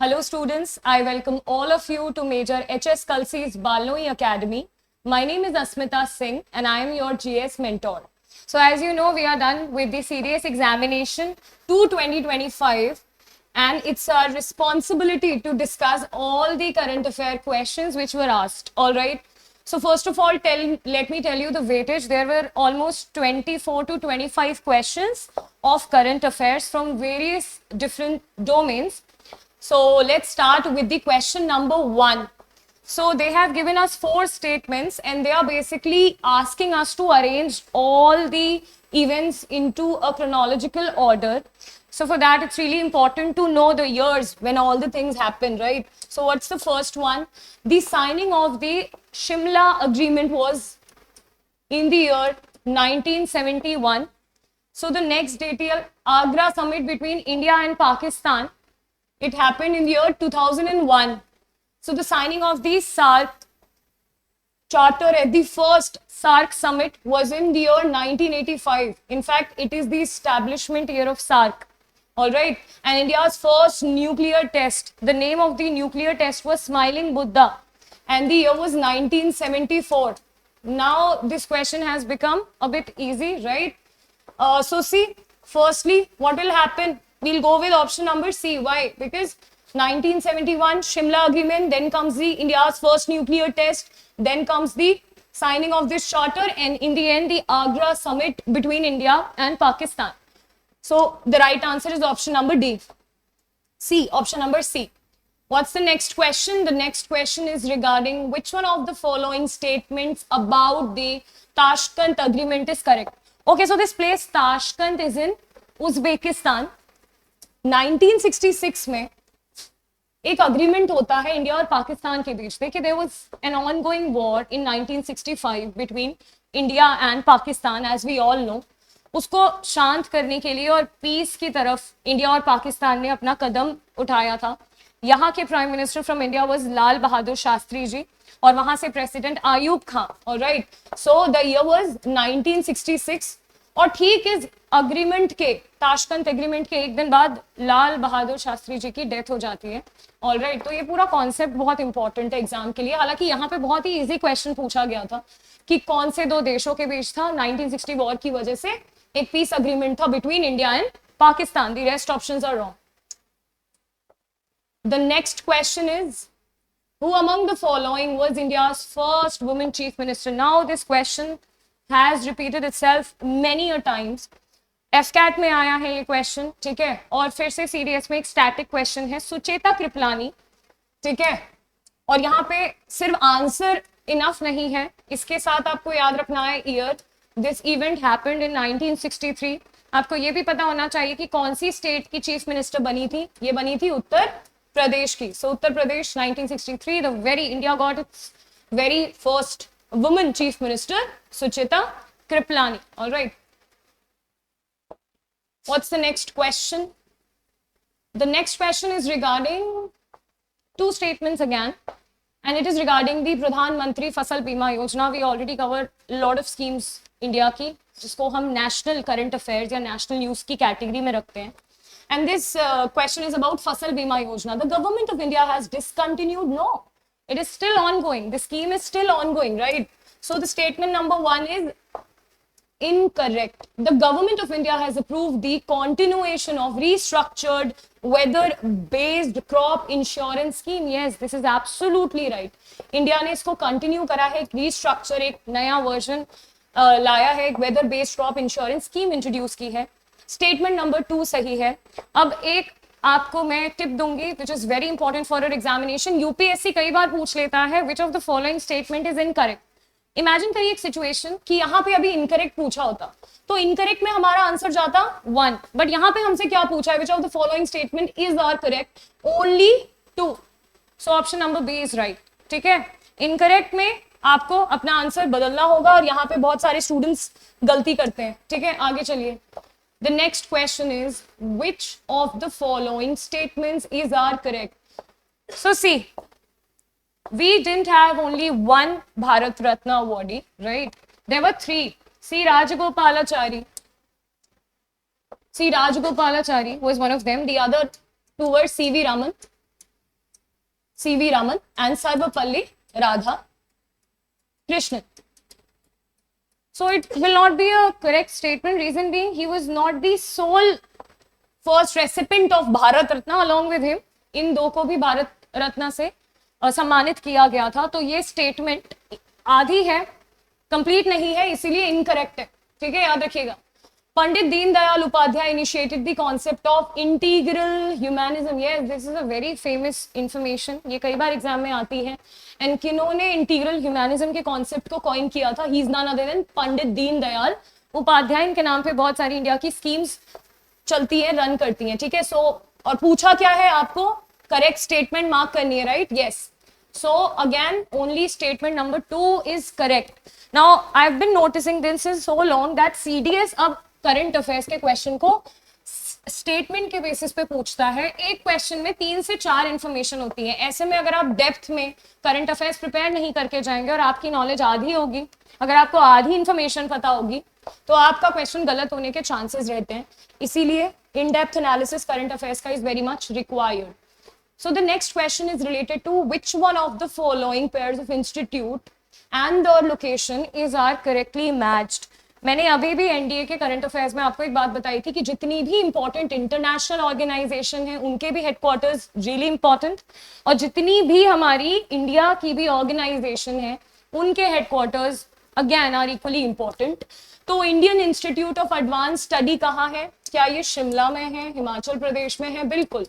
Hello students, I welcome all of you to Major HS Kalsi's Balnoi Academy. My name is Asmita Singh and I am your GS mentor. So as you know, we are done with the serious examination 2025 and it's our responsibility to discuss all the current affair questions which were asked. All right. So first of all, let me tell you the weightage. There were almost 24 to 25 questions of current affairs from various different domains. So let's start with the question number 1. So they have given us 4 statements and they are basically asking us to arrange all the events into a chronological order. So for that, it's really important to know the years when all the things happen, right? So what's the first one? The signing of the Shimla Agreement was in the year 1971. So the next detail, Agra Summit between India and Pakistan. It happened in the year 2001. So the signing of the SAARC Charter at the first SAARC summit was in the year 1985. In fact, it is the establishment year of SAARC. All right. And India's first nuclear test, the name of the nuclear test was Smiling Buddha. And the year was 1974. Now this question has become a bit easy, right? So see, firstly, what will happen? We'll go with option number C. Why? Because 1971 Shimla Agreement, then comes the India's first nuclear test, then comes the signing of this charter, and in the end, the Agra summit between India and Pakistan. So the right answer is option number D. C, option number C. What's the next question? The next question is regarding which one of the following statements about the Tashkent Agreement is correct. Okay, so this place Tashkent is in Uzbekistan. 1966 में एक agreement होता है India और पाकिस्तान के बीच। देखिए, there was an ongoing war in 1965 between India and Pakistan, as we all know. उसको शांत करने के लिए और पीस की तरफ इंडिया और पाकिस्तान ने अपना कदम उठाया था। यहाँ के prime minister from India was Lal Bahadur Shastri ji और वहां से president Ayub Khan. Alright, so the year was 1966 और ठीक इस अग्रीमेंट के, ताशकंद एग्रीमेंट के एक दिन बाद लाल बहादुर शास्त्री जी की डेथ हो जाती है। ऑलराइट, तो ये पूरा कॉन्सेप्ट बहुत इंपॉर्टेंट है एग्जाम के लिए। हालांकि यहाँ पे बहुत ही इजी क्वेश्चन पूछा गया था कि कौन से दो देशों के बीच था 1960 वॉर की वजह से एक पीस अग्रीमेंट था between India and Pakistan. The rest options are wrong. The next question is who among the following was India's first woman chief minister? Now this question has repeated itself many a times. FCAT में आया है ये question, ठीक है, और फिर से CDS में एक स्टैटिक क्वेश्चन है, सुचेता कृपलानी, ठीक है। और यहाँ पे सिर्फ आंसर इनफ नहीं है, इसके साथ आपको याद रखना है year. This event happened in 1963। आपको ये भी पता होना चाहिए कि कौन सी स्टेट की चीफ मिनिस्टर बनी थी। ये बनी थी उत्तर प्रदेश की। सो Uttar Pradesh 1963, the very India got its very first woman chief minister, Sucheta Kriplani. All right. What's the next question? The next question is regarding 2 statements again, and it is regarding the Pradhan Mantri Fasal Bima Yojana. We already covered a lot of schemes India की, जिसको हम national current affairs या national news की category में रखते हैं. And this question is about Fasal Bima Yojana. The government of India has discontinued? No. It is still ongoing. The scheme is still ongoing, right? So the statement number 1 is incorrect. The government of India has approved the continuation of restructured weather-based crop insurance scheme. Yes, this is absolutely right. India ने इसको continue करा है, एक restructure, एक नया version लाया है, एक weather-based crop insurance scheme introduce की है. Statement number 2 सही है. अब एक आपको मैं टिप दूंगी which is very important for your examination. UPSC कई बार पूछ लेता है which of the following statement is incorrect. Imagine करिए एक सिचुएशन कि यहाँ पे अभी इनकरेक्ट पूछा होता, तो इनकरेक्ट में हमारा आंसर जाता 1, बट यहाँ पे हमसे क्या पूछा है, which of the following statement is are correct? Only 2. So option number B is right. ठीक है, इनकरेक्ट में आपको अपना आंसर बदलना होगा और यहाँ पे बहुत सारे स्टूडेंट्स गलती करते हैं। ठीक है, आगे चलिए। The next question is, which of the following statements is are correct? So see, we didn't have only one Bharat Ratna awardee, right? There were 3. C. Rajagopalachari. C. Rajagopalachari was one of them. The other 2 were C.V. Raman CV Raman and Sarvapalli Radhakrishnan. So it will not be a correct statement. Reason being, he was not the sole first recipient of Bharat Ratna. Along with him, इन दो को भी भारत रत्न से सम्मानित किया गया था. तो ये स्टेटमेंट आधी है, कंप्लीट नहीं है, इसीलिए इनकरेक्ट है. ठीक है, याद रखिएगा. Pandit Deendayal Upadhyay initiated the concept of integral humanism. Yes, this is a very famous information. ये कई बार एग्जाम में आती है. एंड किन्होंने इंटीग्रल ह्यूमैनिज्म के कॉन्सेप्ट को कॉइन किया था? He is none other than Pandit Deendayal Upadhyay. इनके नाम पे बहुत सारी इंडिया की स्कीम्स चलती है, रन करती हैं. ठीक है, सो और पूछा क्या है आपको? करेक्ट स्टेटमेंट मार्क करनी है, right? Yes. So again, only statement number 2 is correct. Now I've been noticing this is so long that CDS अब करंट अफेयर्स के क्वेश्चन को स्टेटमेंट के बेसिस पे पूछता है. एक क्वेश्चन में 3 से 4 इंफॉर्मेशन होती है. ऐसे में अगर आप डेप्थ में करंट अफेयर्स प्रिपेयर नहीं करके जाएंगे और आपकी नॉलेज आधी होगी, अगर आपको आधी इंफॉर्मेशन पता होगी, तो आपका क्वेश्चन गलत होने के चांसेस रहते हैं. इसीलिए in depth analysis current affairs का is very much required. So the next question is related to which one of the following pairs of institute and their location is are correctly matched. मैंने अभी भी NDA के current affairs में आपको एक बात बताई थी कि जितनी भी इंपॉर्टेंट इंटरनेशनल ऑर्गेनाइजेशन है उनके भी हेडक्वार्टर्स रियली इंपॉर्टेंट, और जितनी भी हमारी इंडिया की भी ऑर्गेनाइजेशन है उनके headquarters again are equally important. तो Indian institute of advance study कहाँ है? क्या ये शिमला में है, हिमाचल प्रदेश में है? बिल्कुल,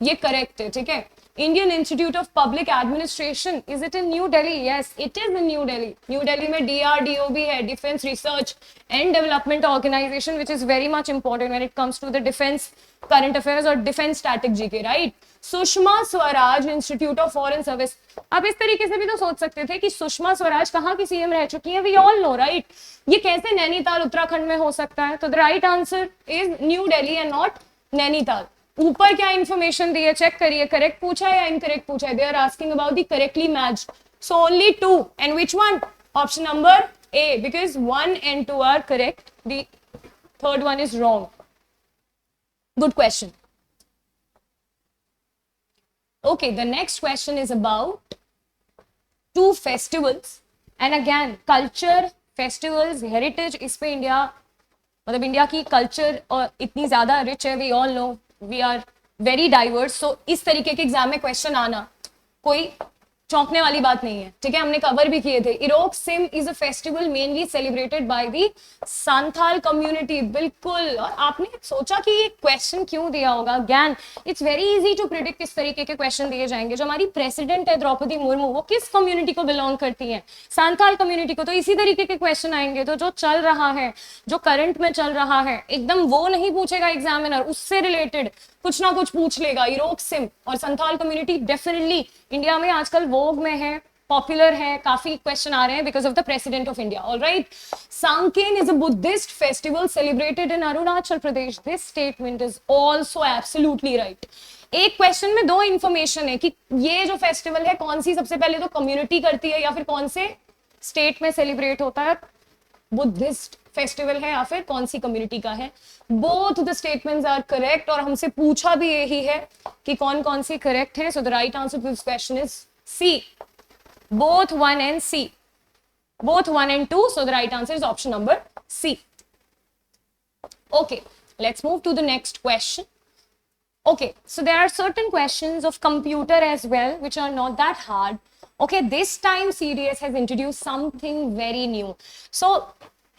ये करेक्ट है. ठीक है. Indian institute of Public Administration, is it in New Delhi? Yes, it is in New Delhi. New Delhi में DRDO भी है, Defence Research and Development Organisation, which is very much important when it comes to the defence current affairs और defence strategy के, right? Sushma Swaraj Institute of Foreign Service. अब इस तरीके से भी तो सोच सकते थे कि सुषमा स्वराज कहाँ की CM रह चुकी है. We all know, right? ये कैसे नैनीताल उत्तराखंड में हो सकता है? तो the right answer is New Delhi and not Nainital. ऊपर क्या इंफॉर्मेशन दी है चेक करिए. करेक्ट पूछा है या इनकरेक्ट पूछा है? They are asking about the correctly matched. So only 2 and which one? Option number A, because 1 and 2 are correct. The third one is wrong. Good question. Okay, the next question is about 2 festivals. And again, culture, festivals, heritage, इस पे India मतलब India की culture और इतनी ज्यादा rich है. We all know we are very diverse. So इस तरीके के एग्जाम में क्वेश्चन आना कोई चौंकने वाली बात नहीं है. ठीक है, हमने कवर भी किए थे. Erok Sim is a festival mainly celebrated by the Santhal community. बिल्कुल. और आपने सोचा कि ये क्वेश्चन क्यों दिया होगा? ज्ञान, it's very easy to predict किस तरीके के क्वेश्चन दिए जाएंगे. जो हमारी प्रेसिडेंट है द्रौपदी मुर्मू, वो किस कम्युनिटी को बिलोंग करती है? संथाल कम्युनिटी को. तो इसी तरीके के क्वेश्चन आएंगे. तो जो चल रहा है, जो करंट में चल रहा है, एकदम वो नहीं पूछेगा एग्जामिनर, उससे रिलेटेड कुछ ना कुछ पूछ लेगा. इरोक सिम और संथाल कम्युनिटी डेफिनेटली इंडिया में आजकल वोग में है, पॉपुलर है, काफी क्वेश्चन आ रहे हैं because of the president of India. Alright. Sangken is a Buddhist festival celebrated in Arunachal Pradesh. This statement is also absolutely right. एक क्वेश्चन में 2 इंफॉर्मेशन है कि ये जो फेस्टिवल है कौन सी सबसे पहले तो कम्युनिटी करती है या फिर कौन से स्टेट में सेलिब्रेट होता है. बुद्धिस्ट फेस्टिवल है या फिर कौन सी कम्युनिटी का है. Both the statements are correct और हमसे पूछा भी यही है कि कौन कौन सी करेक्ट है. So the right answer to this question is C. Both 1 and C. Both 1 and 2. So the right answer is option number C. Okay, let's move to the next question. Okay, so there are certain questions of computer as well, which are not that hard. Okay, this time CDS has introduced something very new. So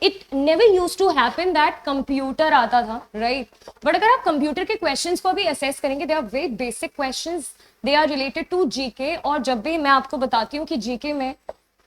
it never used to happen that computer आता था, right? But अगर आप computer के questions को भी assess करेंगे, they are very basic questions. They are related to GK. और जब भी मैं आपको बताती हूँ कि GK में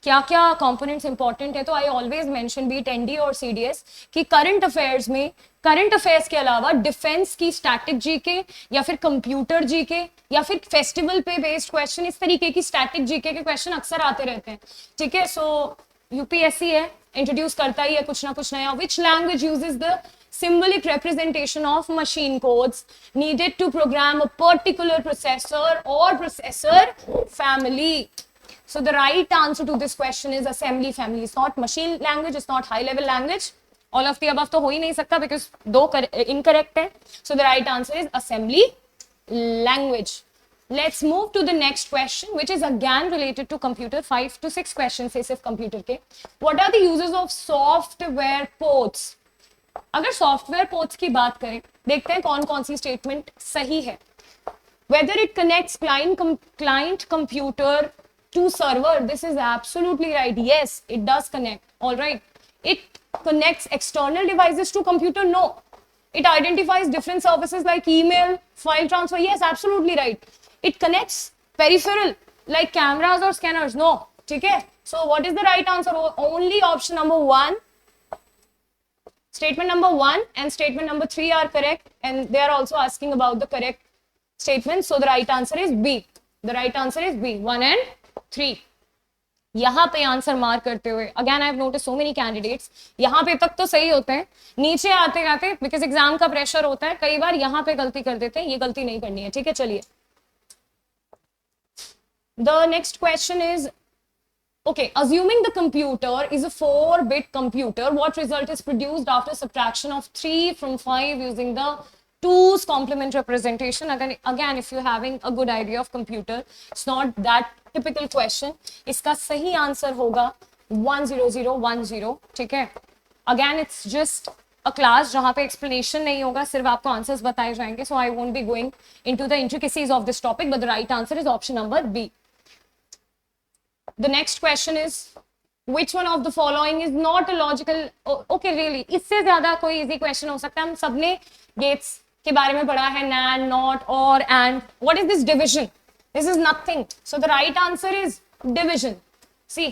क्या क्या कंपोनेंट्स इंपॉर्टेंट है, तो आई ऑलवेज मेंशन बीट एनडी और सीडीएस कि करंट अफेयर्स में, करंट अफेयर्स के अलावा डिफेंस की स्टैटिक जीके या फिर कंप्यूटर जीके या फिर फेस्टिवल पे बेस्ड क्वेश्चन, इस तरीके की स्टैटिक जीके के क्वेश्चन अक्सर आते रहते हैं. ठीक है, सो यूपीएससी है, इंट्रोड्यूस करता ही है कुछ ना कुछ नया. Which language uses the symbolic representation of machine codes needed to program a particular processor or processor family? So the right answer to this question is assembly family. It's not machine language, it's not high level language. All of the above तो हो ही नहीं सकता because 2 incorrect है. So the right answer is assembly language. Let's move to the next question, which is again related to computer. 5 to 6 questions है सिर्फ computer के. What are the uses of software ports? अगर software ports की बात करें, देखते हैं कौन कौन सी statement सही है. Whether it connects client computer to server, this is absolutely right. Yes, it does connect. All right. It connects external devices to computer. No. It identifies different services like email, file transfer. Yes, absolutely right. It connects peripheral like cameras or scanners. No. Okay. So what is the right answer? Only option number 1. Statement number 1 and statement number 3 are correct, and they are also asking about the correct statement. So the right answer is B. The right answer is B. 1 and 3. यहाँ पे answer mark करते हुए again I have notice so many candidates यहाँ पे तक तो सही होते हैं, नीचे आते आते बिकॉज एग्जाम का प्रेशर होता है कई बार यहाँ पे गलती कर देते हैं. ये गलती नहीं करनी है. ठीक है, चलिए. The next question is okay, assuming the computer is a 4-bit computer, what result is produced after subtraction of 3 from 5 using the 2's complement representation? Again, if you're having a good idea of computer, it's not that typical question. इसका सही answer होगा 10010. ठीक है, again it's just a class जहाँ पे explanation नहीं होगा, सिर्फ आपको answers बताए जाएंगे. So I won't be going into the intricacies of this topic, but the right answer is option number B. The next question is, which one of the following is not a logical? Okay, really, इससे ज़्यादा कोई easy question हो सकता है. हम सबने gates के बारे में पढ़ा है, NAND, NOT, OR, AND. What is this division? This is nothing. So the right answer is division. See,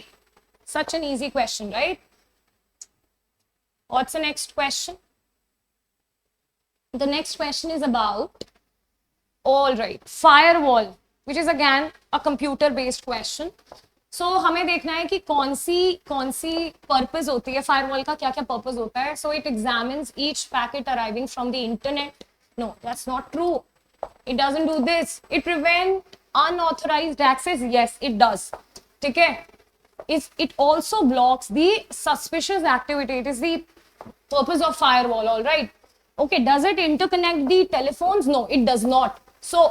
such an easy question, right? What's the next question? The next question is about, all right, firewall, which is again a computer-based question. So हमें देखना है कि कौन सी purpose होती है firewall का, क्या क्या पर्पस होता है. So it examines each packet arriving from the internet. No, that's not true. It doesn't do this. It prevent unauthorized access. Yes, it does. ठीक है. It also blocks the suspicious activity. It is the purpose of firewall. All right. Okay. Does it interconnect the telephones? No, it does not. So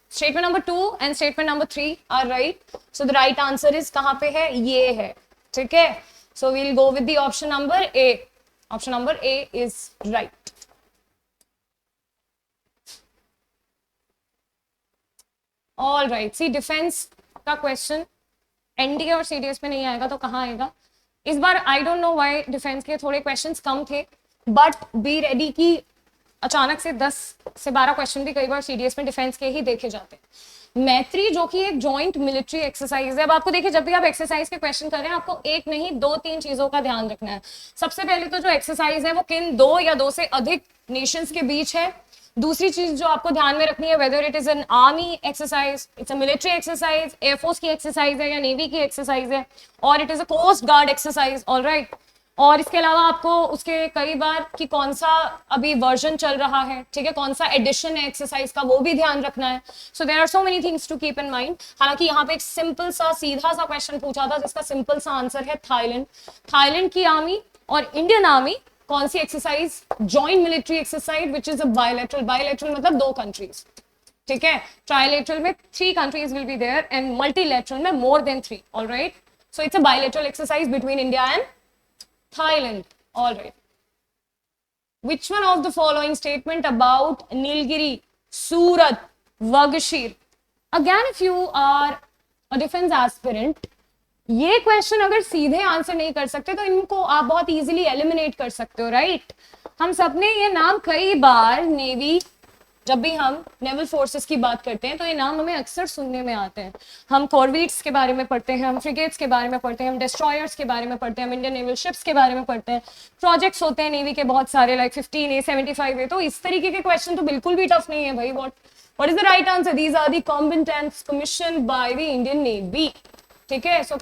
statement number 2 and statement number 3 are right. So the right answer is कहाँ पे है? ये है. ठीक है. So we'll go with the option number A. Option number A is right. All right. See, defense का question NDA और CDS में नहीं आएगा तो कहाँ आएगा? इस बार I don't know why defense के थोड़े questions कम थे, but be ready कि अचानक से 10 से 12 क्वेश्चन भी कई बार सीडीएस में डिफेंस के ही देखे जाते हैं. मैत्री जो कि एक जॉइंट मिलिट्री एक्सरसाइज है. अब आपको देखिए, जब भी आप एक्सरसाइज के क्वेश्चन कर रहे हैं, आपको एक नहीं 2-3 चीजों का ध्यान रखना है. सबसे पहले तो जो एक्सरसाइज है वो किन 2 या 2 से अधिक नेशंस के बीच है. दूसरी चीज जो आपको ध्यान में रखनी है, whether it is an army exercise, it's a military exercise, air force की एक्सरसाइज है या नेवी की एक्सरसाइज है, और it is a coast guard exercise. Alright. और इसके अलावा आपको उसके कई बार कि कौन सा अभी वर्जन चल रहा है, ठीक है, कौन सा एडिशन है एक्सरसाइज का, वो भी ध्यान रखना है. So there are so many things to keep in mind. हालांकि यहाँ पे एक सिंपल सा सीधा सा क्वेश्चन पूछा था जिसका सिंपल सा आंसर है थाईलैंड. थाईलैंड की आर्मी और इंडियन आर्मी कौन सी exercise? Joint military exercise which is a bilateral. Bilateral मतलब 2 कंट्रीज. ठीक है. ट्राइलेटरल में 3 countries will be there and multilateral में more than 3. Alright. So it's a bilateral exercise between India and Thailand. All right. Which one of the following statement about Nilgiri, Surat, Vagashir? Again, if you are a defense aspirant, ये question अगर सीधे answer नहीं कर सकते तो इनको आप बहुत इजीली एलिमिनेट कर सकते हो, राइट? हम सबने ये नाम कई बार नेवी, जब भी हम नेवल फोर्सेस की बात करते हैं तो ये नाम हमें अक्सर सुनने में आते हैं. हम कॉर्वेट्स के बारे में पढ़ते हैं, हम फ्रिगेट्स के बारे में पढ़ते हैं, हम डिस्ट्रॉयर्स के बारे में पढ़ते हैं, हम इंडियन नेवल शिप्स के बारे में पढ़ते हैं. प्रोजेक्ट्स होते हैं नेवी के बहुत सारे, लाइक 15A, 75A. तो इस तरीके के क्वेश्चन तो बिल्कुल भी टफ नहीं है भाई. What is the right answer? These are the combatants commissioned by the Indian navy. ठीक है. So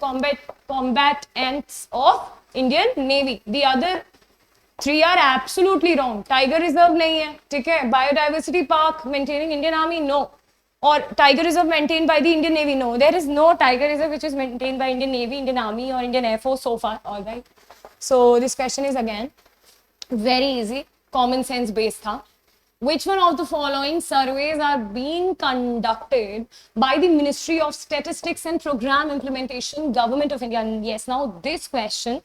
combatants of Indian navy. The other 3 are absolutely wrong. Tiger reserve नहीं है. ठीक है. Biodiversity park maintaining Indian army, no. और tiger reserve maintained by the Indian navy, no. There is no tiger reserve which is maintained by Indian navy, Indian army और Indian air force so far. Alright. So this question is again very easy, common sense based था. Which one of the following surveys are being conducted by the Ministry of Statistics and Program Implementation, Government of India? And yes, now this question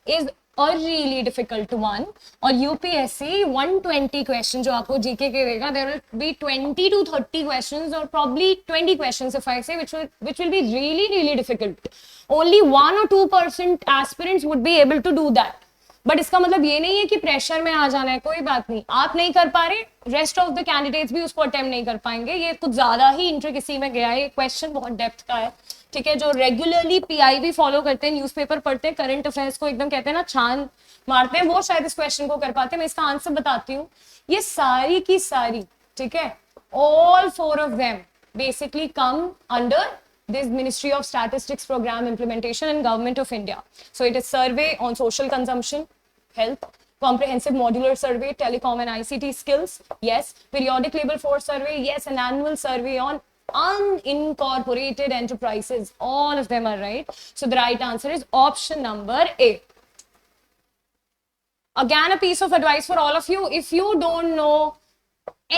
is a really difficult one. और UPSC 120 question जो आपको GK के देगा, there will be 20 to 30 questions or probably 20 questions if I say, which will be really difficult. Only 1 or 2% aspirants would be able to do that. But इसका मतलब ये नहीं है कि प्रेशर में आ जाना है, कोई बात नहीं, आप नहीं कर पा रहे, रेस्ट ऑफ द कैंडिडेट्स भी उसको अटेम्प्ट नहीं कर पाएंगे. ये कुछ ज्यादा ही इंट्रिकेसी में गया है, ये क्वेश्चन बहुत डेप्थ का है, ठीक है. जो रेगुलरली पीआईबी फॉलो करते हैं, न्यूज़पेपर पढ़ते हैं, करंट अफेयर्स को एकदम कहते हैं ना छान मारते हैं, वो शायद इस क्वेश्चन को कर पाते हैं. मैं इसका आंसर बताती हूँ. ये सारी की सारी, ठीक है, all 4 of them basically come under this Ministry of Statistics Program Implementation and Government of India. So it is survey on social consumption, health, comprehensive modular survey, telecom and ICT skills, yes, periodic labor force survey, yes, an annual survey on unincorporated enterprises. All of them are right. So the right answer is option number A. Again, a piece of advice for all of you. If you don't know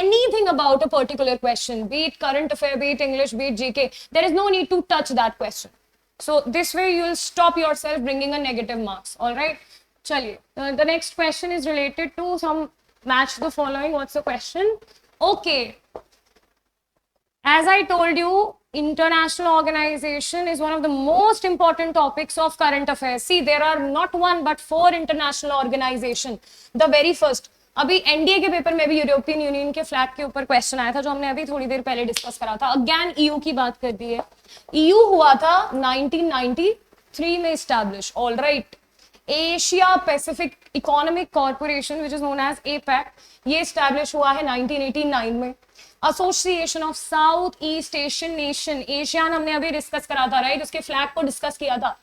anything about a particular question, be it current affair, be it English, be it GK, there is no need to touch that question. So this way you will stop yourself bringing a negative marks. All right. Chaliye. The next question is related to some match the following. What's the question? Okay. As I told you, international organization is one of the most important topics of current affairs. See, there are not 1 but 4 international organization. The very first, अभी NDA के paper में भी European union के flag के ऊपर question आया था, जो हमने अभी थोड़ी देर पहले डिस्कस करा था. अगेन ईयू की बात कर दी है. ईयू हुआ था 1993 में establish. All right. Asia Pacific Economic Corporation which is known as APEC, ये एस्टैब्लिश हुआ है 1989 में. Association of South East Asian Nation, ASEAN हमने अभी डिस्कस करा था, राइट, उसके फ्लैग को डिस्कस किया था.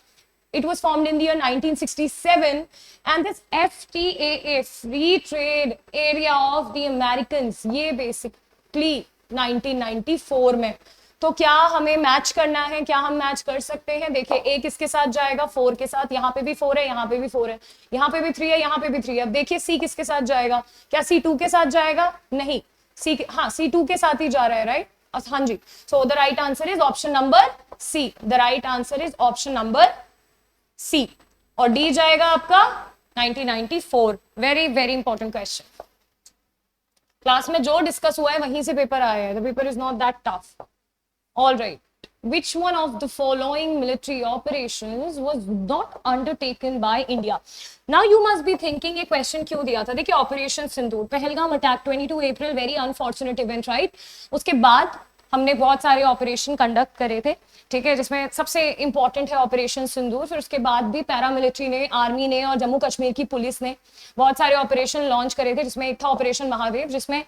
It was formed in the year 1967, and this FTAA, Free Trade Area of the Americans, ये basically 1994 में. तो क्या हमें मैच करना है, क्या हम मैच कर सकते हैं? देखिए, ए किसके साथ जाएगा? 4 के साथ. यहाँ पे भी 4 है, यहाँ पे भी 4 है, यहाँ पे भी 3 है, यहाँ पे भी 3 है. अब देखिए सी किसके साथ जाएगा? क्या सी 2 के साथ जाएगा? नहीं, सी, हाँ, सी 2 के साथ ही जा रहा है, राइट? हाँ जी. So the right answer is option number C. The right answer is option number C. और डी जाएगा आपका 1994. Very important question. क्लास में जो डिस्कस हुआ है वहीं से पेपर आया है. The paper is not that tough. All right. Which one of the following military operations was not undertaken by India? Now you must be thinking ये question क्यों दिया था? देखिए, ऑपरेशन सिंदूर, पहलगाम अटैक 22 अप्रैल, वेरी अनफॉर्चुनेट इवेंट, राइट. उसके बाद हमने बहुत सारे ऑपरेशन कंडक्ट करे थे, ठीक है, जिसमें सबसे इंपॉर्टेंट है ऑपरेशन सिंदूर. फिर उसके बाद भी पैरामिलिट्री ने, आर्मी ने और जम्मू कश्मीर की पुलिस ने बहुत सारे ऑपरेशन लॉन्च करे थे, जिसमें एक था ऑपरेशन महादेव, जिसमें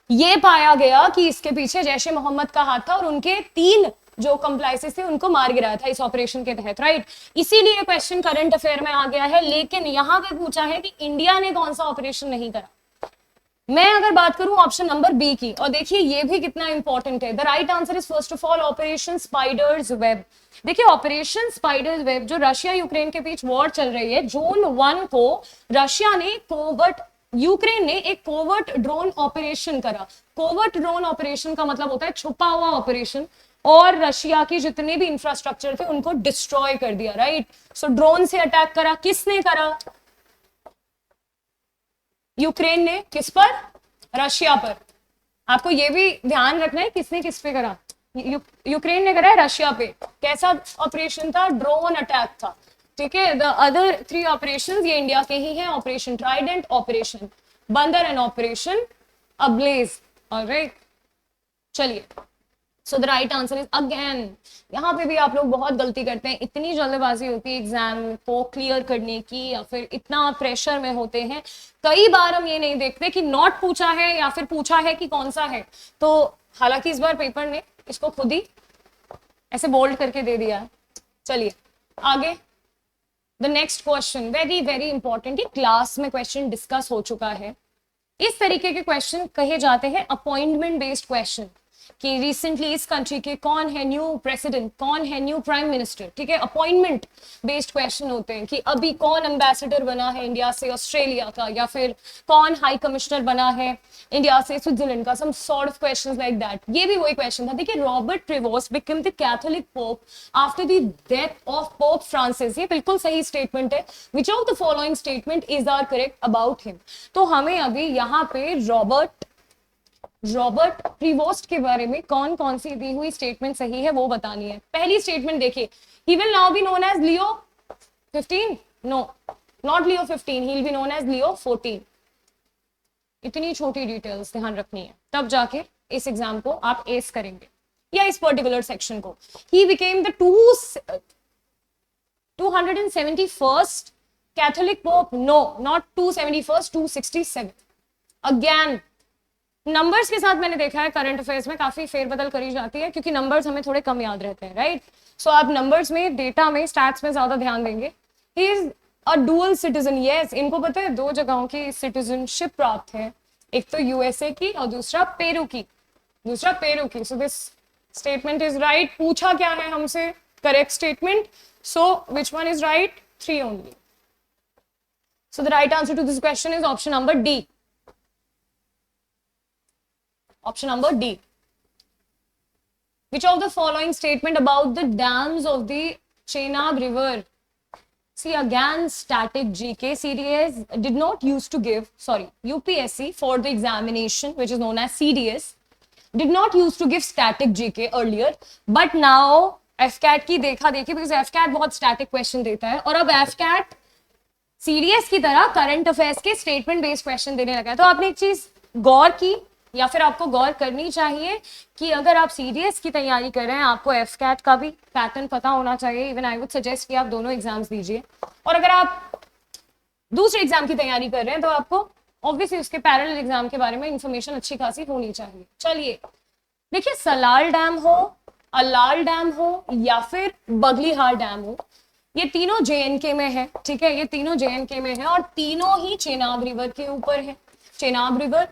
ये पाया गया कि इसके पीछे जैश ए मोहम्मद का हाथ था और उनके 3 जो कंप्लाइसेस थे उनको मार गिराया था इस ऑपरेशन के तहत, राइट. इसीलिए क्वेश्चन करंट अफेयर में आ गया है. लेकिन यहाँ पे पूछा है कि इंडिया ने कौन सा ऑपरेशन नहीं करा. मैं अगर बात करूं ऑप्शन नंबर बी की, और देखिए ये भी कितना इंपॉर्टेंट है. The right answer is first of all operation spiders web. देखिए, ऑपरेशन स्पाइडर्स वेब जो रशिया यूक्रेन के बीच वॉर चल रही है, जून 1 को रशिया ने यूक्रेन ने एक कोवर्ट ड्रोन ऑपरेशन करा. कोवर्ट ड्रोन ऑपरेशन का मतलब होता है छुपा हुआ ऑपरेशन, और रशिया की जितने भी इंफ्रास्ट्रक्चर थे उनको डिस्ट्रॉय कर दिया, राइट. सो ड्रोन से अटैक करा. किसने करा? यूक्रेन ने. किस पर? रशिया पर. आपको ये भी ध्यान रखना है किसने किस पे करा. यूक्रेन ने करा है रशिया पे. कैसा ऑपरेशन था? ड्रोन अटैक था, ठीक है. द अदर 3 ऑपरेशंस ये इंडिया के ही हैं. ऑपरेशन ट्राइडेंट, ऑपरेशन बंदर एंड ऑपरेशन अब्लेज. ऑलराइट, चलिए. सो the right answer is again, यहाँ पे भी आप लोग बहुत गलती करते हैं. इतनी जल्दबाजी होती है एग्जाम को क्लियर करने की, या फिर इतना प्रेशर में होते हैं. कई बार हम ये नहीं देखते कि नॉट पूछा है या फिर पूछा है कि कौन सा है. तो हालांकि इस बार पेपर ने इसको खुद ही ऐसे बोल्ड करके दे दिया है. चलिए आगे. The next question very important. ये क्लास में क्वेश्चन डिस्कस हो चुका है. इस तरीके के क्वेश्चन कहे जाते हैं अपॉइंटमेंट बेस्ड क्वेश्चन. कि रिसेंटली इस कंट्री के कौन है न्यू प्रेसिडेंट, कौन है न्यू प्राइम मिनिस्टर, ठीक है, अपॉइंटमेंट बेस्ड क्वेश्चन होते हैं कि अभी कौन एम्बेसडर बना है इंडिया से ऑस्ट्रेलिया का, या फिर कौन हाई कमिश्नर बना है इंडिया से स्विट्जरलैंड का, some sort of questions like that. ये भी वही क्वेश्चन था। देखिए, Robert Prevost become the Catholic pope after the death of pope Francis. ये बिल्कुल सही स्टेटमेंट है। Which of the following statement is are correct about him? तो हमें अभी यहाँ पे रॉबर्ट प्रीवोस्ट के बारे में कौन कौन सी दी हुई स्टेटमेंट सही है वो बतानी है। पहली स्टेटमेंट देखिए, he will now be known as Leo 15, no not Leo 15, he will be known as Leo 14। इतनी छोटी डिटेल्स ध्यान रखनी है, तब जाके इस एग्जाम को आप एस करेंगे, या इस पर्टिकुलर सेक्शन को। He became the 271st Catholic pope, no not 271st, 267। Again numbers के साथ मैंने देखा है करंट अफेयर्स में काफी फेरबदल करी जाती है, क्योंकि नंबर्स हमें थोड़े कम याद रहते हैं, राइट? सो आप नंबर्स में, डेटा में, स्टैट्स में ज्यादा ध्यान देंगे। He is a dual citizen, yes, इनको पता है 2 जगहों की सिटीजनशिप प्राप्त है, एक तो यूएसए की और दूसरा पेरू की, so this statement is right. पूछा क्या है हमसे? Correct statement. So which one is right? 3 only. So the right answer to this question is option number D. Option number D. Which of the following statement about the dams of the Chenab River? See, again, static GK series did not used to give, UPSC for the examination, which is known as CDS, did not used to give static GK earlier, but now FCAT की देखा देखी, because FCAT बहुत static question देता है, और अब FCAT CDS की तरह करंट अफेयर्स के स्टेटमेंट बेस्ड क्वेश्चन देने लगा है। तो आपने एक चीज गौर की, या फिर आपको गौर करनी चाहिए कि अगर आप सीडीएस की तैयारी कर रहे हैं, आपको एफकैट का भी पैटर्न पता होना चाहिए। इवन आई वुड सजेस्ट कि आप दोनों एग्जाम्स दीजिए, और अगर आप दूसरे एग्जाम की तैयारी कर रहे हैं तो आपको ऑब्वियसली उसके पैरेलल एग्जाम के बारे में इंफॉर्मेशन अच्छी खासी होनी चाहिए। चलिए देखिए, सलाल डैम हो, अलाल डैम हो, या फिर बगलीहार डैम हो, ये तीनों जेएनके में है, ठीक है, ये तीनों जेएनके में है, और तीनों ही चेनाब रिवर के ऊपर है। चेनाब रिवर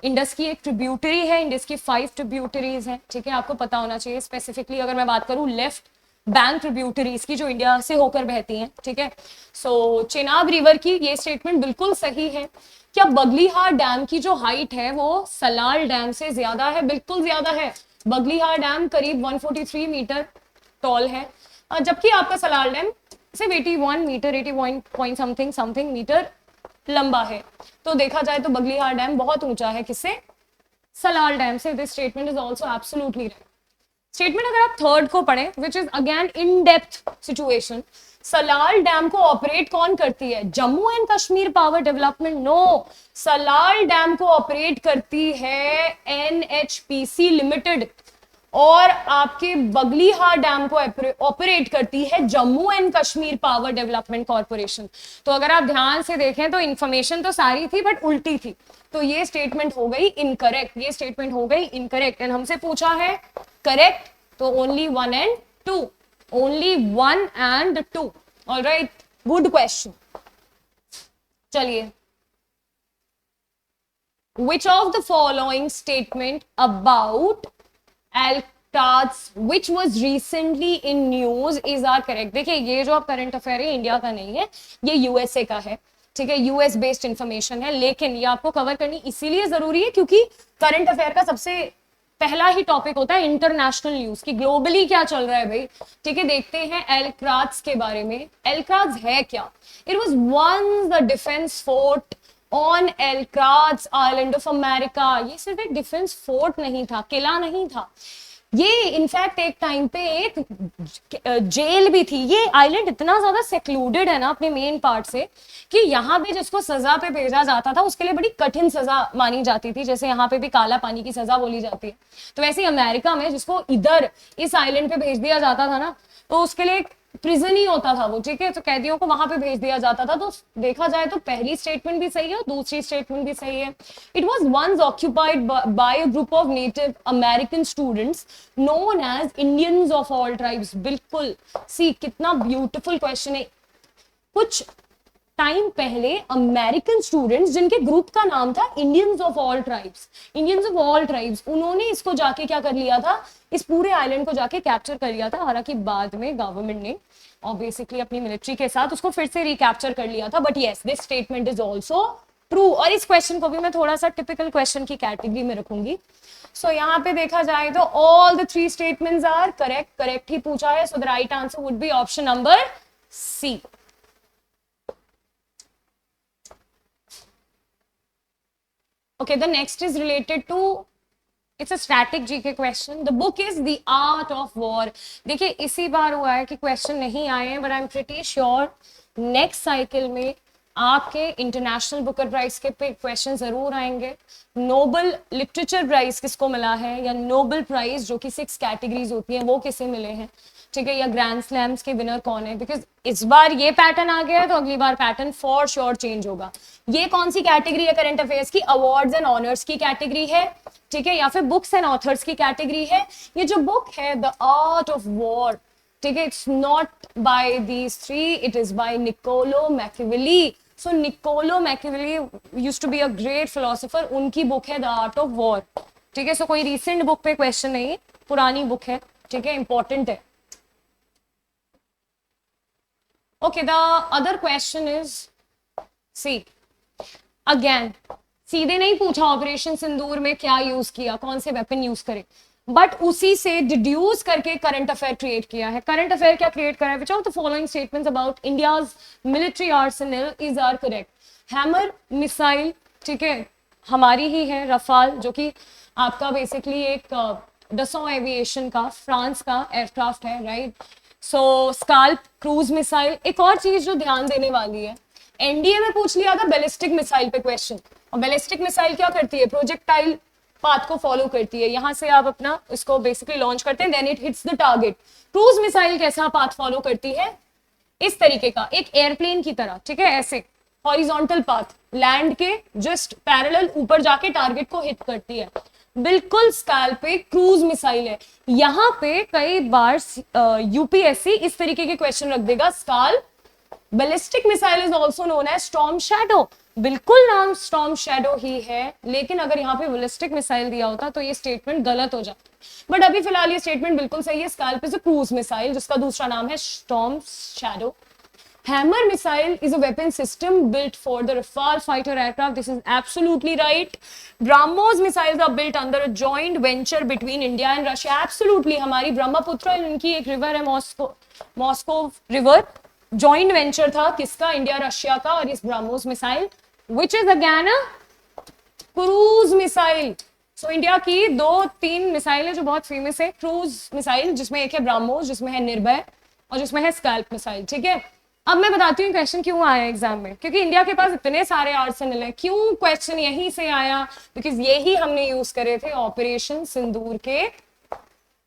इंडस की एक ट्रिब्यूटरी है, इंडस की 5 ट्रिब्यूटरीज हैं, ठीक है, आपको पता होना चाहिए। स्पेसिफिकली अगर मैं बात करूं लेफ्ट बैंक ट्रिब्यूटरीज की, जो इंडिया से होकर बहती हैं, ठीक है। सो चेनाब रिवर की ये स्टेटमेंट बिल्कुल सही है। क्या बगलीहार डैम की जो हाइट है वो सलाल डैम से ज्यादा है? बिल्कुल ज्यादा है। बगलीहार डैम करीब 143 मीटर टॉल है, जबकि आपका सलाल डैम सिर्फ 81 मीटर, 80 पॉइंट समथिंग मीटर लंबा है। तो देखा जाए तो बगलीहार डैम बहुत ऊंचा है, किससे? सलाल डैम से। This statement is also absolutely right. Statement अगर आप थर्ड को पढ़ें, which is again in depth situation, Salal dam को ऑपरेट कौन करती है? Jammu and Kashmir power development? No, Salal dam को ऑपरेट करती है एनएचपीसी लिमिटेड, और आपके बगलीहार डैम को ऑपरेट करती है Jammu and Kashmir power development corporation. तो अगर आप ध्यान से देखें तो इंफॉर्मेशन तो सारी थी बट उल्टी थी, तो ये स्टेटमेंट हो गई इनकरेक्ट, ये स्टेटमेंट हो गई इनकरेक्ट। एंड हमसे पूछा है करेक्ट, तो only 1 and 2, only 1 and 2। Alright, good question. चलिए, which of the following statement about Alcatraz which was recently in news is are correct? देखिए, ये जो आप करंट अफेयर है इंडिया का नहीं है, ये यूएसए का है, ठीक है, यूएस बेस्ड इंफॉर्मेशन है, लेकिन ये आपको कवर करनी इसीलिए जरूरी है क्योंकि करंट अफेयर का सबसे पहला ही टॉपिक होता है इंटरनेशनल न्यूज की ग्लोबली क्या चल रहा है भाई, ठीक है। देखते हैं एल्क्राज के बारे में। एल्क्राज है क्या? It was once the defence fort on Alcatraz island of America. ये सिर्फ एक डिफेंस फोर्ट नहीं था, किला नहीं था, ये इनफैक्ट एक टाइम पे एक जेल भी थी। ये आइलैंड इतना ज्यादा सेक्लूडेड है ना अपने मेन पार्ट से कि यहाँ पे जिसको सजा पे भेजा जाता था उसके लिए बड़ी कठिन सजा मानी जाती थी, जैसे यहाँ पे भी काला पानी की सजा बोली जाती है। तो वैसे ही अमेरिका में जिसको इधर इस आइलैंड पे भेज दिया जाता था ना, तो उसके लिए प्रिजन ही होता था वो, ठीक है, तो कैदियों को वहां पे भेज दिया जाता था। तो देखा जाए तो पहली स्टेटमेंट भी सही है और दूसरी स्टेटमेंट भी सही है। It was once occupied by a group of Native American students known as Indians of All Tribes. बिल्कुल, सी कितना ब्यूटीफुल क्वेश्चन है। कुछ टाइम पहले अमेरिकन स्टूडेंट्स जिनके ग्रुप का नाम था इंडियंस ऑफ ऑल ट्राइब्स, उन्होंने इसको जाके क्या कर लिया था, इस पूरे आइलैंड को जाके कैप्चर कर लिया था। हालांकि बाद में गवर्नमेंट ने और बेसिकली अपनी मिलिट्री के साथ उसको फिर से रिकैप्चर कर लिया था, but yes this statement is also true. और इस क्वेश्चन को भी मैं थोड़ा सा टिपिकल क्वेश्चन की कैटेगरी में रखूंगी। सो यहाँ पे देखा जाए तो all the 3 statements are correct ही पूछा है, so the right answer would be option number C. Okay, the next is related to, it's a static GK question. The book is The Art of War. देखिए इसी बार हुआ है कि question नहीं आए हैं, but I am pretty sure next cycle में आपके इंटरनेशनल बुकर प्राइज के पे क्वेश्चन जरूर आएंगे। नोबल लिटरेचर प्राइज किसको मिला है, या नोबल प्राइज जो कि 6 कैटेगरीज होती हैं वो किसे मिले हैं, ठीक है, या ग्रैंड स्लैम्स के विनर कौन है। बिकॉज इस बार ये पैटर्न आ गया है तो अगली बार पैटर्न फॉर श्योर चेंज होगा। ये कौन सी कैटेगरी है करंट अफेयर्स की, अवार्ड्स एंड ऑनर्स की कैटेगरी है, ठीक है, या फिर बुक्स एंड ऑथर्स की कैटेगरी है। ये जो बुक है द आर्ट ऑफ वॉर, ठीक है, it's not by these 3, it is by Niccolo Machiavelli. So Niccolo Machiavelli used to be a great philosopher, उनकी बुक है द आर्ट ऑफ वॉर, ठीक है। सो कोई रिसेंट बुक पे क्वेश्चन नहीं, पुरानी बुक है, ठीक है, इंपॉर्टेंट है। Okay, the other question is, see, again, सीधे नहीं पूछा ऑपरेशन सिंदूर में क्या यूज किया, कौन से वेपन यूज करे, बट उसी से डिड्यूस करके करंट अफेयर क्रिएट किया है। करंट अफेयर क्या क्रिएट करा है, which of the following statements about India's military arsenal is are correct. Hammer missile, ठीक है, हमारी ही है, रफाल जो कि आपका बेसिकली एक डसॉ एविएशन का, फ्रांस का एयरक्राफ्ट है, राइट। सो स्काल्प क्रूज मिसाइल। एक और चीज जो ध्यान देने वाली है, एनडीए में पूछ लिया था बैलिस्टिक मिसाइल पे क्वेश्चन, और बैलिस्टिक मिसाइल क्या करती है, प्रोजेक्टाइल पाथ को फॉलो करती है, यहां से आप अपना इसको बेसिकली लॉन्च करते हैं, then it hits the target. Cruise missile कैसा पाथ फॉलो करती है, इस तरीके का, एक एयरप्लेन की तरह, ठीक है, ऐसे हॉरिजॉन्टल पाथ, लैंड के जस्ट पैरेलल ऊपर जाके टारगेट को हिट करती है। बिल्कुल स्काल्प पे क्रूज मिसाइल है। यहां पे कई बार यूपीएससी इस तरीके के क्वेश्चन रख देगा, SCALP ballistic missile is also known as Storm Shadow. बिल्कुल नाम स्टॉर्म शैडो ही है, लेकिन अगर यहाँ पे बैलिस्टिक मिसाइल दिया होता तो ये स्टेटमेंट गलत हो जाता। बट अभी फिलहाल ये स्टेटमेंट बिल्कुल सही है, scalp is a cruise missile जिसका दूसरा नाम है storm shadow. Hammer missile is a weapon system built for the Rafale fighter aircraft. This is absolutely right. BrahMos missiles are built under a joint venture between India and Russia. Absolutely. हमारी ब्रह्मपुत्र इनकी एक river है, Moscow river, joint venture था किसका, India Russia का। और इस BrahMos missile which is again a cruise missile. So India की 2-3 मिसाइलें जो बहुत फेमस है, क्रूज मिसाइल, जिसमें एक है BrahMos, जिसमें है निर्भय और जिसमें है स्कैल्प मिसाइल, ठीक है। अब मैं बताती हूँ क्वेश्चन क्यों आया एग्जाम में, क्योंकि इंडिया के पास इतने सारे आर्सेनल है, क्यों क्वेश्चन यहीं से आया, बिकॉज यही हमने यूज करे थे ऑपरेशन सिंदूर के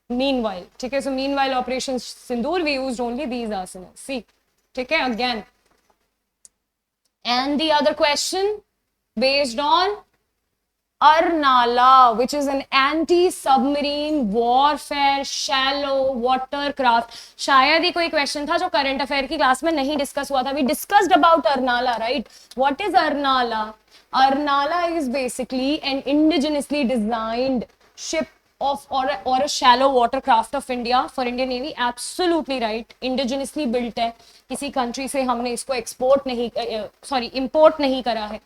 मीनवाइल, ठीक है। सो meanwhile operation Sindoor we used only these arsenal, C, ठीक है, again. And the other question based on Arnala, which is an anti-submarine warfare shallow watercraft. शायद ही कोई क्वेश्चन था जो करंट अफेयर की क्लास में नहीं डिस्कस हुआ था। We discussed about Arnala, right? What is Arnala? Arnala is basically an indigenously designed ship of or a shallow watercraft of India for Indian Navy. Absolutely right. Indigenously built है, किसी country से हमने इसको export नहीं, import नहीं करा है।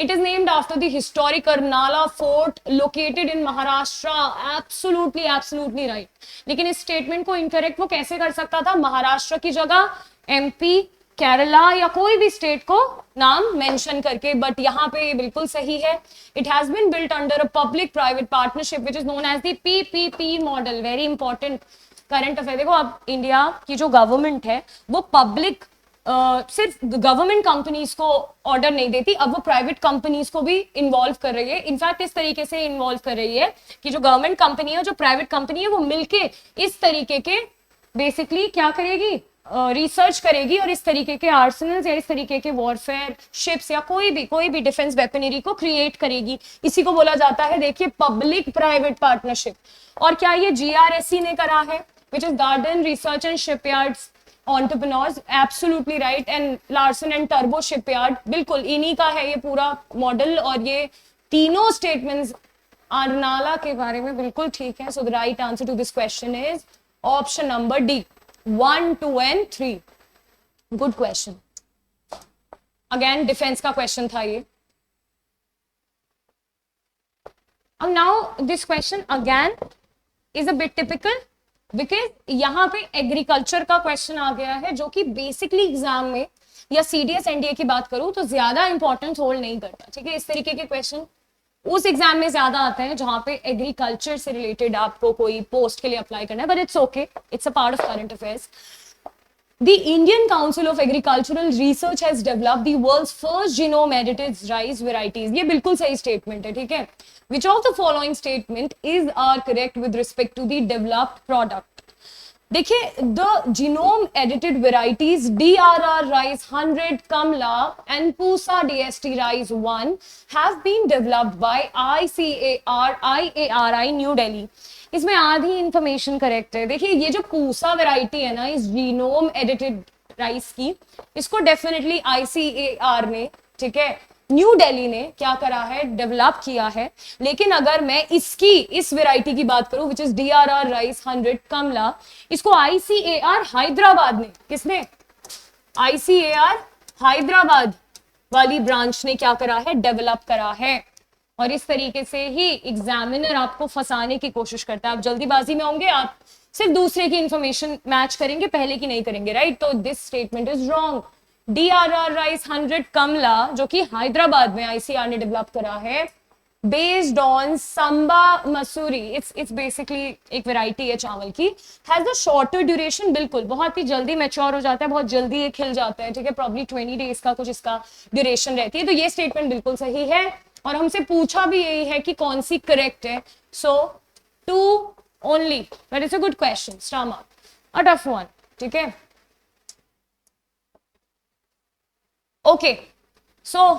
It is named after the historic Arnala fort located in Maharashtra. Absolutely right. लेकिन इस स्टेटमेंट को इनकरेक्ट वो कैसे कर सकता था, महाराष्ट्र की जगह एमपी, केरला या कोई भी स्टेट को नाम मेंशन करके, बट यहाँ पे बिल्कुल सही है। It has been built under a public-private partnership which is known as the PPP model. Very important current affair. देखो अब इंडिया की जो गवर्नमेंट है वो पब्लिक सिर्फ गवर्नमेंट कंपनीज को ऑर्डर नहीं देती, अब वो प्राइवेट कंपनीज को भी इन्वॉल्व कर रही है। इनफैक्ट इस तरीके से इन्वॉल्व कर रही है कि जो गवर्नमेंट कंपनी है, जो प्राइवेट कंपनी है, वो मिलके इस तरीके के बेसिकली क्या करेगी, रिसर्च करेगी और इस तरीके के आर्सेनल्स या इस तरीके के वॉरफेयर शिप्स या कोई भी डिफेंस वेपनरी को क्रिएट करेगी। इसी को बोला जाता है, देखिए, पब्लिक प्राइवेट पार्टनरशिप। और क्या ये GRSC ने करा है, which is garden research and shipyards, entrepreneurs, absolutely right. And Larsen and Turbo Shipyard, बिल्कुल इन्हीं का है ये पूरा मॉडल, और ये तीनों स्टेटमेंट्स अर्नाला के बारे में बिल्कुल ठीक है. So the right answer to this question is option number D, 1, 2 and 3. Good question. Again defence का क्वेश्चन था ये. अब now this question again is a bit typical, because यहाँ पे एग्रीकल्चर का क्वेश्चन आ गया है, जो कि बेसिकली एग्जाम में या सीडीएस एनडीए की बात करूं तो ज्यादा इंपॉर्टेंस होल्ड नहीं करता. ठीक है, इस तरीके के क्वेश्चन उस एग्जाम में ज्यादा आते हैं जहां पे एग्रीकल्चर से रिलेटेड आपको कोई पोस्ट के लिए अप्लाई करना है. But it's okay, it's a part of current affairs. The Indian Council of Agricultural Research has developed the world's first genome-edited rice varieties. ये बिल्कुल सही स्टेटमेंट है. ठीक है, which of the following statement is are correct with respect to the developed product? देखिए, the genome-edited varieties DRR rice 100 Kamla and Pusa DST rice 1 have been developed by IARI New Delhi. इसमें आधी information correct है. देखिए, ये जो Pusa variety है ना इस जीनोम एडिटेड राइस की, इसको डेफिनेटली ICAR ने, ठीक है, न्यू दिल्ली ने क्या करा है, डेवलप किया है. लेकिन अगर मैं इस वैरायटी की बात करूं विच इज DRR राइस 100 कमला, इसको ICAR हैदराबाद ने, किसने, ICAR हैदराबाद वाली ब्रांच ने क्या करा है, डेवलप करा है. और इस तरीके से ही एग्जामिनर आपको फंसाने की कोशिश करता है. आप जल्दीबाजी में होंगे, आप सिर्फ दूसरे की इंफॉर्मेशन मैच करेंगे, पहले की नहीं करेंगे, राइट. तो this statement is wrong. DRR rice 100 कमला, जो कि हैदराबाद में ICAR ने डेवलप करा है, based on Samba Mussoorie, it's basically एक वेराइटी है चावल की, हैज अ शॉर्टर ड्यूरेशन. बिल्कुल, बहुत ही जल्दी मैच्योर हो जाता है, बहुत जल्दी ये खिल जाता है. ठीक है, प्रॉब्ली 20 डेज का कुछ इसका ड्यूरेशन रहती है. तो ये स्टेटमेंट बिल्कुल सही है, और हमसे पूछा भी यही है कि कौन सी करेक्ट है. So 2 only, but it's a good question. Star mark, a tough one. ठीक है, okay. So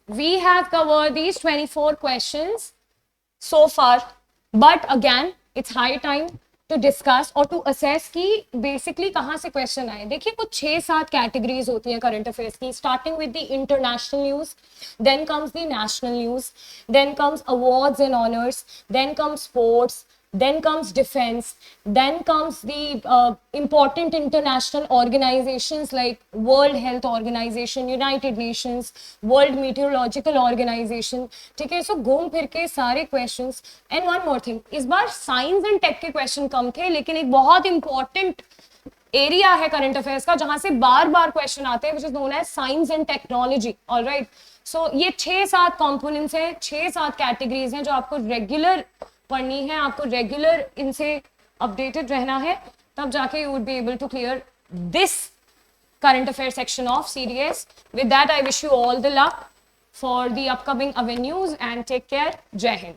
we have covered these 24 questions so far, but again it's high time to discuss और to assess कि basically कहाँ से question आए. देखिए, कुछ 6-7 categories होती हैं करंट अफेयर्स की, starting with the international news, then comes the national news, then comes awards and honours, then comes sports, then comes defense, then comes the important international organizations like World Health Organization, United Nations, World Meteorological Organization. ठीक है, सो घूम फिर के सारे questions. And one more thing, इस बार science and tech के question कम थे, लेकिन एक बहुत इंपॉर्टेंट एरिया है करंट अफेयर्स का जहां से बार बार क्वेश्चन आते हैं, which is known as science and technology. Alright, so ये 6-7 कॉम्पोनेंट्स हैं, 6-7 कैटेगरीज हैं जो आपको रेगुलर पढ़नी है, आपको रेगुलर इनसे अपडेटेड रहना है, तब जाके you would be able to clear this current affair section of CDS. With that, I wish you all the luck for the upcoming avenues and take care. Jai Hind.